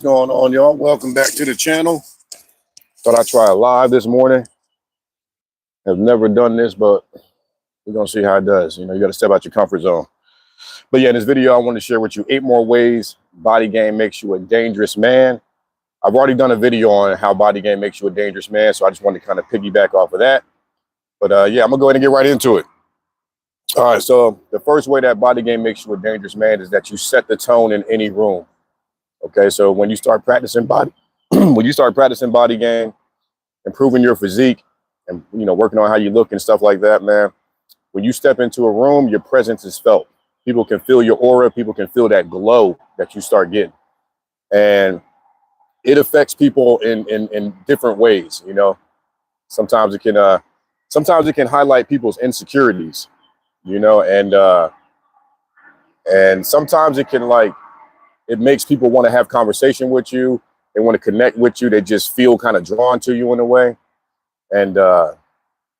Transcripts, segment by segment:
Going on, y'all? Welcome back to the channel. Thought I'd try it live this morning. Have never done this, but we're gonna see how it does. You know, you got to step out your comfort zone. But yeah, in this video, I want to share with you 8 more ways body game makes you a dangerous man. I've already done a video on how body game makes you a dangerous man, so I just wanted to kind of piggyback off of that. But yeah, I'm gonna go ahead and get right into it. All right, so the first way that body game makes you a dangerous man is that you set the tone in any room. Okay, so when you start practicing body game, improving your physique, and working on how you look and stuff like that, man. When you step into a room, your presence is felt. People can feel your aura. People can feel that glow that you start getting, and it affects people in different ways. Sometimes it can highlight people's insecurities. And sometimes it makes people want to have conversation with you. They want to connect with you. They just feel kind of drawn to you in a way. And yeah,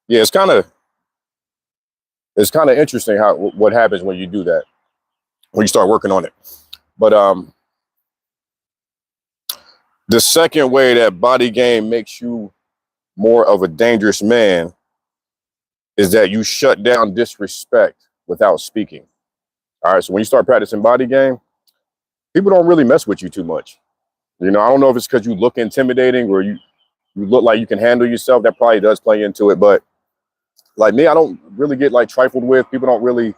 it's kind of interesting what happens when you do that, when you start working on it. But the second way that body game makes you more of a dangerous man is that you shut down disrespect without speaking. All right, so when you start practicing body game, people don't really mess with you too much. I don't know if it's because you look intimidating or you look like you can handle yourself. That probably does play into it. But like me, I don't really get trifled with. People don't really,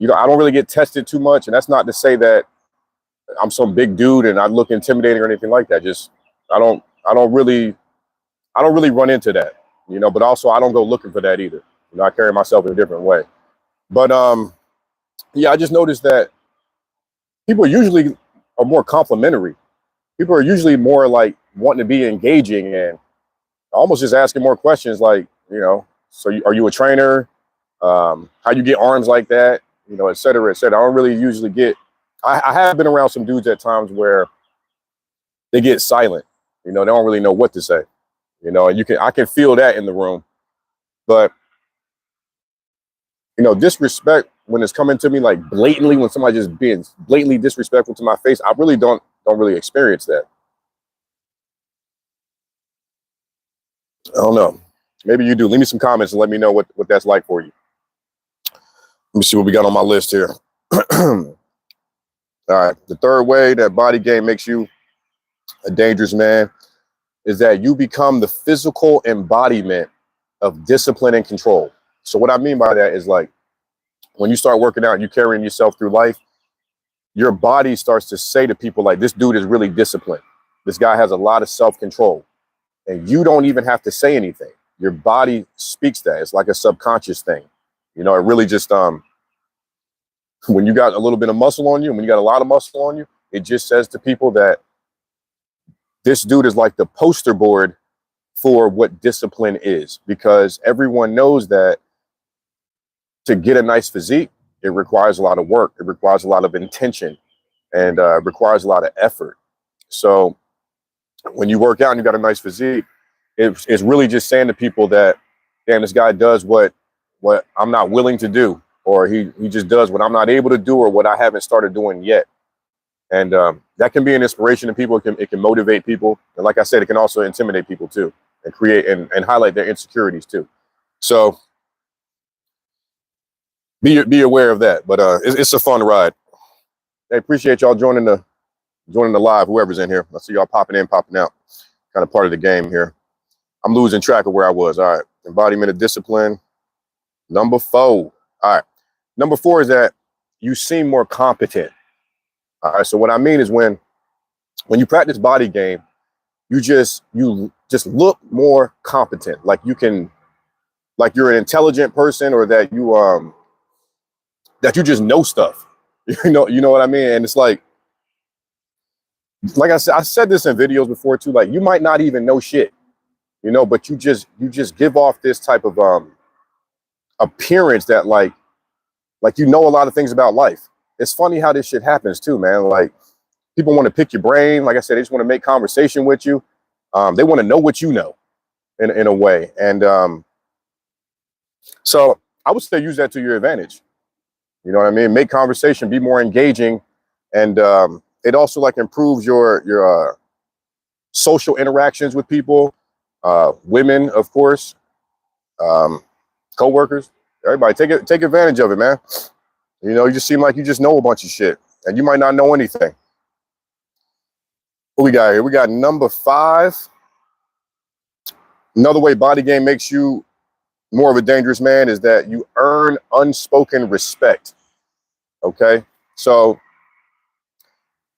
I don't really get tested too much. And that's not to say that I'm some big dude and I look intimidating or anything like that. Just I don't really run into that. But also I don't go looking for that either. I carry myself in a different way. But yeah, I just noticed that people usually are more complimentary. People are usually more wanting to be engaging and almost just asking more questions so are you a trainer? How you get arms like that? Et cetera, et cetera. I don't really usually get, I have been around some dudes at times where they get silent. They don't really know what to say. And I can feel that in the room. But, disrespect when it's coming to me blatantly, when somebody just being blatantly disrespectful to my face, I really don't really experience that. I don't know. Maybe you do. Leave me some comments and let me know what that's like for you. Let me see what we got on my list here. All right. The third way that body game makes you a dangerous man is that you become the physical embodiment of discipline and control. So what I mean by that is when you start working out and you're carrying yourself through life, your body starts to say to people this dude is really disciplined. This guy has a lot of self-control. And you don't even have to say anything. Your body speaks that. It's like a subconscious thing. It really just, when you got a little bit of muscle on you, when you got a lot of muscle on you, it just says to people that this dude is like the poster board for what discipline is, because everyone knows that to get a nice physique, it requires a lot of work. It requires a lot of intention and requires a lot of effort. So when you work out and you got a nice physique, it's really just saying to people that, damn, this guy does what I'm not willing to do, or he just does what I'm not able to do, or what I haven't started doing yet. And that can be an inspiration to people. It can motivate people. And like I said, it can also intimidate people too, and create and highlight their insecurities too. So be aware of that. But it's a fun ride. I appreciate y'all joining the live, whoever's in here. I see y'all popping in, popping out. Kind of part of the game here. I'm losing track of where I was. All right. Embodiment of discipline. Number 4. All right. Number 4 is that you seem more competent. All right. So what I mean is when you practice body game, you just look more competent. Like you're an intelligent person, or that you just know stuff. You know what I mean? And it's like I said this in videos before too, you might not even know shit, but you just give off this type of appearance that you know a lot of things about life. It's funny how this shit happens too, man. People want to pick your brain. Like I said, they just want to make conversation with you. They want to know what you know in a way. And so I would say use that to your advantage. You know what I mean? Make conversation, be more engaging, and it also like improves your social interactions with people, women, of course, co-workers, everybody. Take advantage of it, man. You know, you just seem like you just know a bunch of shit, and you might not know anything. What we got here? We got number 5. Another way body game makes you more of a dangerous man is that you earn unspoken respect. Okay, so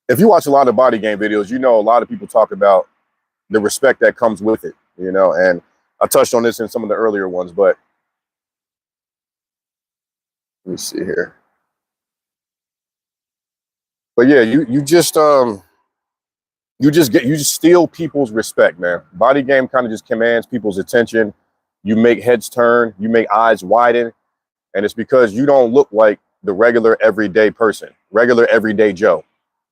if you watch a lot of body game videos, you know a lot of people talk about the respect that comes with it, you know, and I touched on this in some of the earlier ones, but let me see here. But yeah, you just steal people's respect, man. Body game kind of just commands people's attention. You make heads turn, you make eyes widen, and it's because you don't look like the regular everyday person, regular everyday Joe.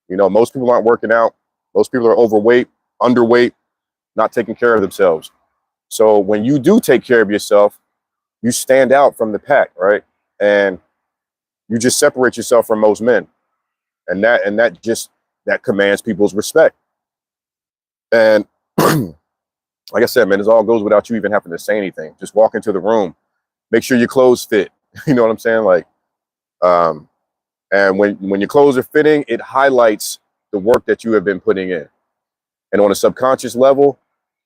You know, most people aren't working out. Most people are overweight, underweight, not taking care of themselves. So when you do take care of yourself, you stand out from the pack, right? And you just separate yourself from most men. And that commands people's respect. And like I said, man, this all goes without you even having to say anything. Just walk into the room, make sure your clothes fit. You know what I'm saying? Like, and when your clothes are fitting, it highlights the work that you have been putting in. And on a subconscious level,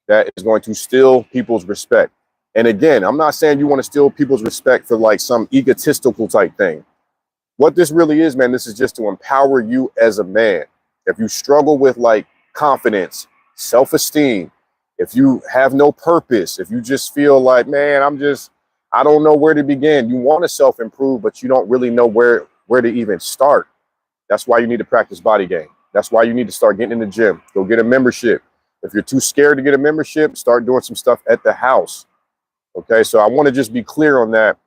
that is going to steal people's respect. And again, I'm not saying you want to steal people's respect for like some egotistical type thing. What this really is, man, this is just to empower you as a man. If you struggle with like confidence, self-esteem, if you have no purpose, if you just feel like, man, I don't know where to begin. You want to self-improve, but you don't really know where to even start. That's why you need to practice body game. That's why you need to start getting in the gym. Go get a membership. If you're too scared to get a membership, start doing some stuff at the house. Okay, so I want to just be clear on that.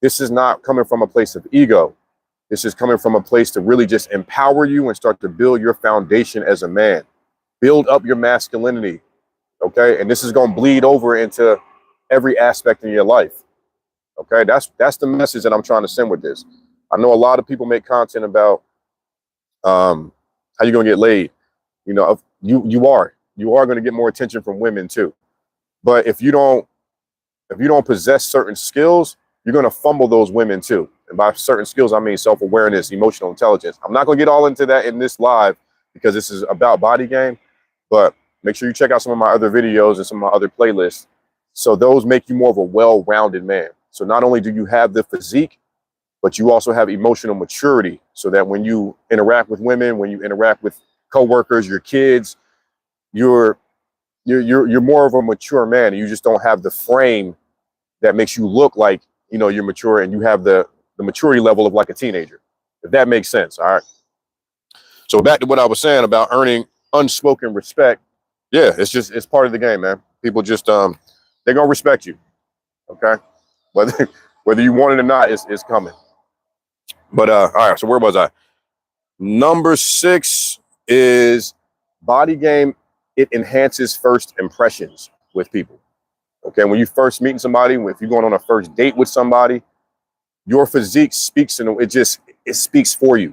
This is not coming from a place of ego. This is coming from a place to really just empower you and start to build your foundation as a man. Build up your masculinity. Okay, and this is going to bleed over into every aspect in your life. Okay, that's the message that I'm trying to send with this. I know a lot of people make content about how you're going to get laid. You know, you are going to get more attention from women too. But if you don't possess certain skills, you're going to fumble those women too. And by certain skills, I mean self-awareness, emotional intelligence. I'm not going to get all into that in this live because this is about body game, but make sure you check out some of my other videos and some of my other playlists. So those make you more of a well-rounded man. So not only do you have the physique, but you also have emotional maturity so that when you interact with women, when you interact with coworkers, your kids, you're more of a mature man, and you just don't have the frame that makes you look like, you know, you're mature, and you have the maturity level of like a teenager, if that makes sense. All right. So back to what I was saying about earning unspoken respect. Yeah, it's part of the game, man. People just they're gonna respect you. Okay. Whether you want it or not, it's coming. But all right, so where was I? Number 6 is body game. It enhances first impressions with people. Okay, when you first meeting somebody, if you're going on a first date with somebody, your physique speaks, and it speaks for you.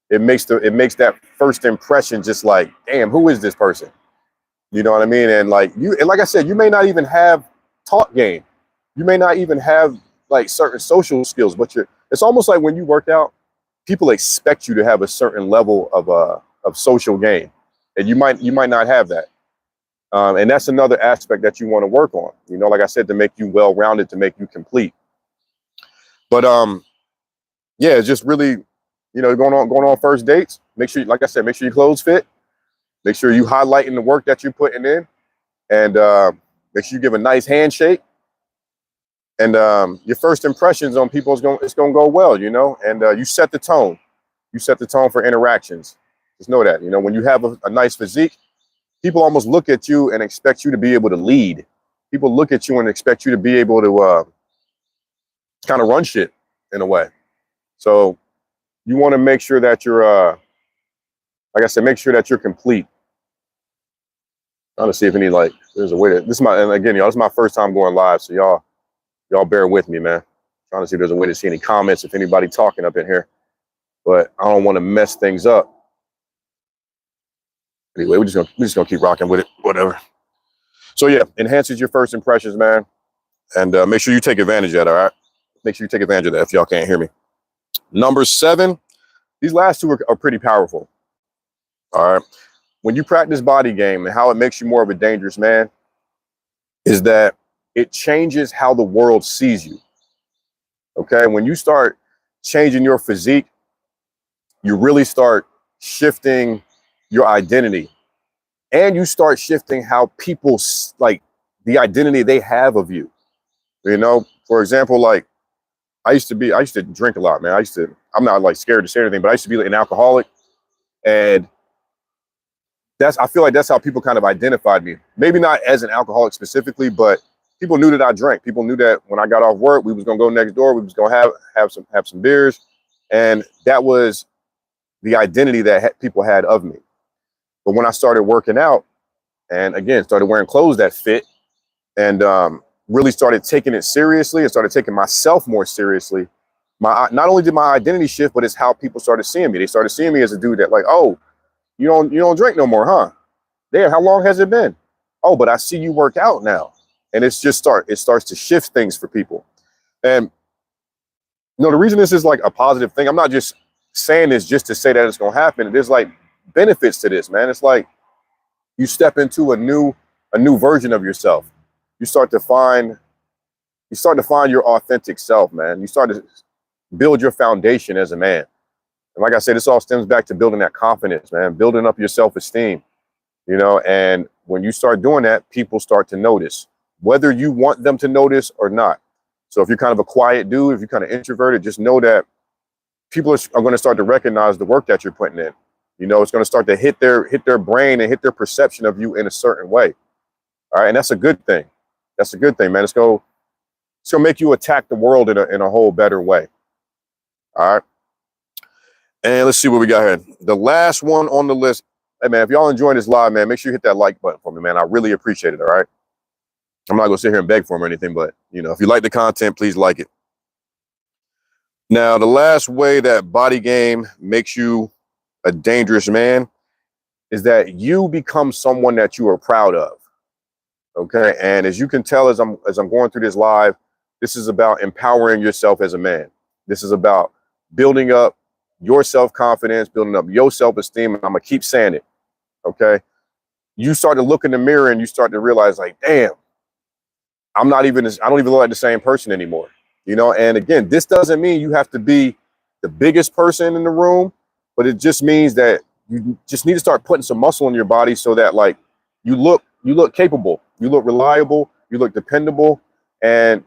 It makes that first impression just like, damn, who is this person? You know what I mean? And like I said, you may not even have talk game. You may not even have like certain social skills, but it's almost like when you work out, people expect you to have a certain level of social game, and you might not have that. And that's another aspect that you want to work on, you know, like I said, to make you well-rounded, to make you complete. But yeah, it's just really, you know, going on first dates. Make sure, like I said, make sure your clothes fit. Make sure you highlighting the work that you're putting in, and make sure you give a nice handshake. And your first impressions on people it's gonna go well, you know. And you set the tone. You set the tone for interactions. Just know that, you know, when you have a nice physique, people almost look at you and expect you to be able to lead. People look at you and expect you to be able to kind of run shit in a way. So you want to make sure that you're, like I said, make sure that you're complete. Trying to see if any, like, there's a way to, and again, y'all, this is my first time going live. So y'all bear with me, man. Trying to see if there's a way to see any comments, if anybody talking up in here, but I don't want to mess things up. Anyway, we're just gonna keep rocking with it, whatever. So yeah, enhances your first impressions, man. And make sure you take advantage of that, all right? Make sure you take advantage of that if y'all can't hear me. Number 7, these last two are pretty powerful, all right? When you practice body game and how it makes you more of a dangerous man is that it changes how the world sees you, okay? When you start changing your physique, you really start shifting your identity, and you start shifting how people, like, the identity they have of you. You know, for example, like, I used to drink a lot, man. I'm not like scared to say anything, but I used to be like an alcoholic. And I feel like that's how people kind of identified me. Maybe not as an alcoholic specifically, but people knew that I drank. People knew that when I got off work, we was gonna go next door. We was gonna have some beers, and that was the identity that people had of me. But when I started working out, and again started wearing clothes that fit, and really started taking it seriously and started taking myself more seriously, not only did my identity shift, but it's how people started seeing me. They started seeing me as a dude that, like, oh, you don't drink no more, huh? Damn, how long has it been? Oh, but I see you work out now. And it starts to shift things for people. And the reason this is like a positive thing, I'm not just saying this just to say that it's gonna happen. There's like benefits to this, man. It's like you step into a new version of yourself. You start to find your authentic self, man. You start to build your foundation as a man. And like I said, this all stems back to building that confidence, man, building up your self-esteem, and when you start doing that, people start to notice, whether you want them to notice or not. So if you're kind of a quiet dude, if you're kind of introverted, just know that people are going to start to recognize the work that you're putting in. It's going to start to hit their brain and hit their perception of you in a certain way. All right. And that's a good thing. That's a good thing, man. It's going to make you attack the world in a whole better way. All right. And let's see what we got here. The last one on the list. Hey, man, if y'all enjoying this live, man, make sure you hit that like button for me, man. I really appreciate it, all right? I'm not going to sit here and beg for them or anything, but, if you like the content, please like it. Now, the last way that body game makes you a dangerous man is that you become someone that you are proud of, okay? And as you can tell as I'm going through this live, this is about empowering yourself as a man. This is about building up your self-confidence, building up your self-esteem, and I'm going to keep saying it. Okay. You start to look in the mirror and you start to realize, like, damn, I don't even look like the same person anymore. And again, this doesn't mean you have to be the biggest person in the room, but it just means that you just need to start putting some muscle in your body so that, like, you look capable, you look reliable, you look dependable, and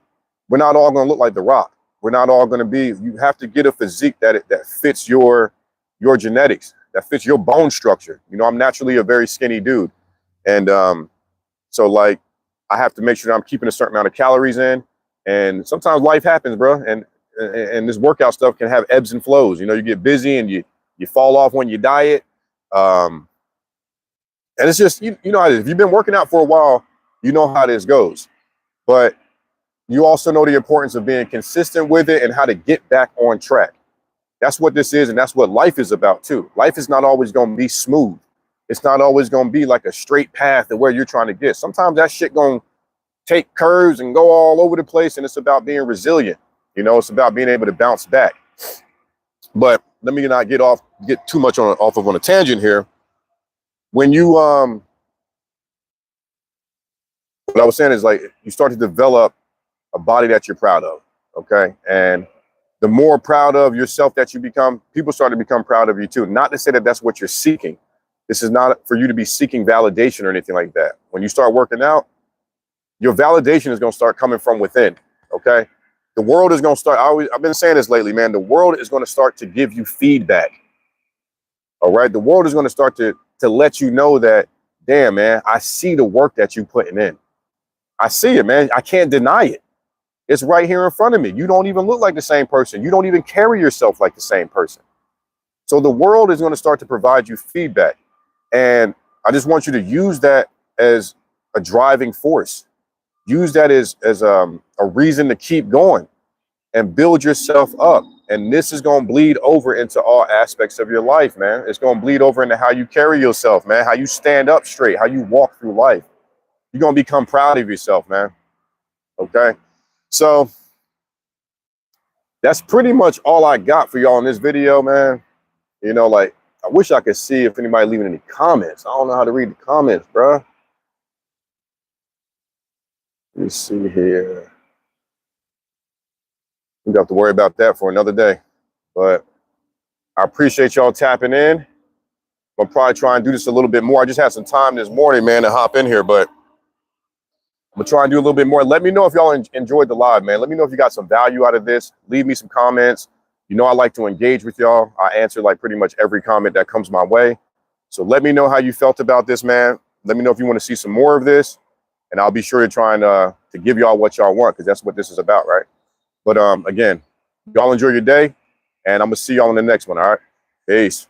we're not all going to look like The Rock. We're not all going to be, you have to get a physique that fits your genetics, that fits your bone structure. I'm naturally a very skinny dude. And so, like, I have to make sure that I'm keeping a certain amount of calories in. And sometimes life happens, bro. And this workout stuff can have ebbs and flows. You get busy and you fall off when you diet. And it's just, you know how it is. If you've been working out for a while, you know how this goes. But you also know the importance of being consistent with it and how to get back on track. That's what this is, and that's what life is about too. Life is not always going to be smooth. It's not always going to be like a straight path to where you're trying to get. Sometimes that shit going to take curves and go all over the place, and it's about being resilient. It's about being able to bounce back. But let me not get too much off on a tangent here. When you what I was saying is, like, you start to develop a body that you're proud of, okay? And the more proud of yourself that you become, people start to become proud of you too. Not to say that that's what you're seeking. This is not for you to be seeking validation or anything like that. When you start working out, your validation is going to start coming from within, okay? The world is going to start, I've been saying this lately, man, the world is going to start to give you feedback, all right? The world is going to start to let you know that, damn, man, I see the work that you're putting in. I see it, man. I can't deny it. It's right here in front of me. You don't even look like the same person. You don't even carry yourself like the same person. So the world is going to start to provide you feedback. And I just want you to use that as a driving force. Use that as a reason to keep going. and build yourself up. And this is going to bleed over into all aspects of your life, man. It's going to bleed over into how you carry yourself, man, how you stand up straight, how you walk through life. You're going to become proud of yourself, man. Okay. So that's pretty much all I got for y'all in this video, man. You know, like, I wish I could see if anybody leaving any comments. I don't know how to read the comments, bro. Let me see here. We don't have to worry about that for another day. But I appreciate y'all tapping in. I'll probably try and do this a little bit more. I just had some time this morning, man, to hop in here, but I'm gonna try and do a little bit more. Let me know if y'all enjoyed the live, man. Let me know if you got some value out of this. Leave me some comments. You know I like to engage with y'all. I answer like pretty much every comment that comes my way. So let me know how you felt about this, man. Let me know if you want to see some more of this, and I'll be sure to try and to give y'all what y'all want, because that's what this is about, right? But again, y'all enjoy your day, and I'm gonna see y'all in the next one. All right, peace.